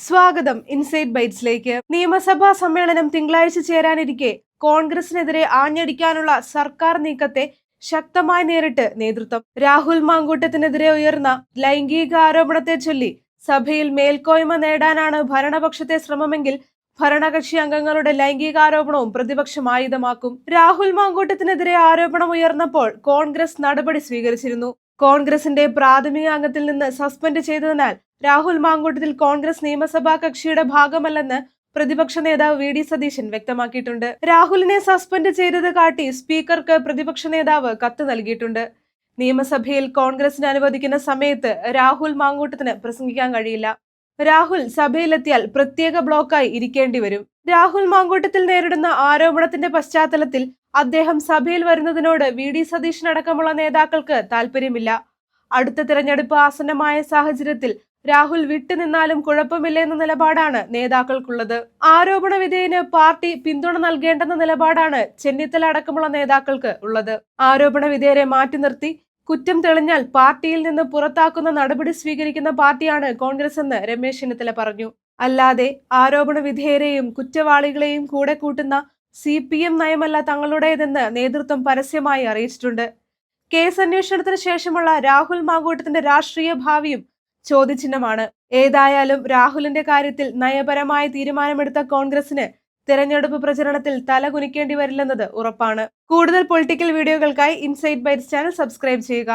സ്വാഗതം ഇൻസൈഡ് ബൈറ്റ്സിലേക്ക്. നിയമസഭാ സമ്മേളനം തിങ്കളാഴ്ച ചേരാനിരിക്കെ കോൺഗ്രസിനെതിരെ ആഞ്ഞടിക്കാനുള്ള സർക്കാർ നീക്കത്തെ ശക്തമായി നേരിട്ട് നേതൃത്വം. രാഹുൽ മാങ്കൂട്ടത്തിനെതിരെ ഉയർന്ന ലൈംഗിക ആരോപണത്തെ ചൊല്ലി സഭയിൽ മേൽക്കോയ്മ നേടാനാണ് ഭരണപക്ഷത്തെ ശ്രമമെങ്കിൽ ഭരണകക്ഷി അംഗങ്ങളുടെ ലൈംഗികാരോപണവും പ്രതിപക്ഷം ആയുധമാക്കും. രാഹുൽ മാങ്കൂട്ടത്തിനെതിരെ ആരോപണം ഉയർന്നപ്പോൾ കോൺഗ്രസ് നടപടി സ്വീകരിച്ചിരുന്നു. കോൺഗ്രസിന്റെ പ്രാഥമിക അംഗത്തിൽ നിന്ന് സസ്പെൻഡ് ചെയ്തതിനാൽ രാഹുൽ മാങ്കൂട്ടത്തിൽ കോൺഗ്രസ് നിയമസഭാ കക്ഷിയുടെ ഭാഗമല്ലെന്ന് പ്രതിപക്ഷ നേതാവ് വി.ഡി. സതീശൻ വ്യക്തമാക്കിയിട്ടുണ്ട്. രാഹുലിനെ സസ്പെൻഡ് ചെയ്തത് കാട്ടി സ്പീക്കർക്ക് പ്രതിപക്ഷ നേതാവ് കത്ത് നൽകിയിട്ടുണ്ട്. നിയമസഭയിൽ കോൺഗ്രസിന് അനുവദിക്കുന്ന സമയത്ത് രാഹുൽ മാങ്കൂട്ടത്തിന് പ്രസംഗിക്കാൻ കഴിയില്ല. രാഹുൽ സഭയിലെത്തിയാൽ പ്രത്യേക ബ്ലോക്കായി ഇരിക്കേണ്ടി വരും. രാഹുൽ മാങ്കൂട്ടത്തിൽ നേരിടുന്ന ആരോപണത്തിന്റെ പശ്ചാത്തലത്തിൽ അദ്ദേഹം സഭയിൽ വരുന്നതിനോട് വി.ഡി. സതീശനടക്കമുള്ള നേതാക്കൾക്ക് താല്പര്യമില്ല. അടുത്ത തിരഞ്ഞെടുപ്പ് ആസന്നമായ സാഹചര്യത്തിൽ രാഹുൽ വിട്ടുനിന്നാലും കുഴപ്പമില്ല എന്ന നിലപാടാണ് നേതാക്കൾക്കുള്ളത്. ആരോപണ വിധേയന് പാർട്ടി പിന്തുണ നൽകേണ്ടെന്ന നിലപാടാണ് ചെന്നിത്തല അടക്കമുള്ള നേതാക്കൾക്ക് ഉള്ളത്. ആരോപണ വിധേയരെ മാറ്റി നിർത്തി കുറ്റം തെളിഞ്ഞാൽ പാർട്ടിയിൽ നിന്ന് പുറത്താക്കുന്ന നടപടി സ്വീകരിക്കുന്ന പാർട്ടിയാണ് കോൺഗ്രസ് എന്ന് രമേശ് ചെന്നിത്തല പറഞ്ഞു. അല്ലാതെ ആരോപണ വിധേയരെയും കുറ്റവാളികളെയും കൂടെ കൂട്ടുന്ന CPM നയമല്ല തങ്ങളുടേതെന്ന് നേതൃത്വം പരസ്യമായി അറിയിച്ചിട്ടുണ്ട്. കേസ് അന്വേഷണത്തിന് ശേഷമുള്ള രാഹുൽ മാങ്കൂട്ടത്തിന്റെ രാഷ്ട്രീയ ഭാവിയും ചോദ്യചിഹ്നമാണ്. ഏതായാലും രാഹുലിന്റെ കാര്യത്തിൽ നയപരമായ തീരുമാനമെടുത്ത കോൺഗ്രസിന് തെരഞ്ഞെടുപ്പ് പ്രചരണത്തിൽ തലകുനിക്കേണ്ടി വരില്ലെന്നത് ഉറപ്പാണ്. കൂടുതൽ പൊളിറ്റിക്കൽ വീഡിയോകൾക്കായി ഇൻസൈഡ് ബൈറ്റ്സ് ചാനൽ സബ്സ്ക്രൈബ് ചെയ്യുക.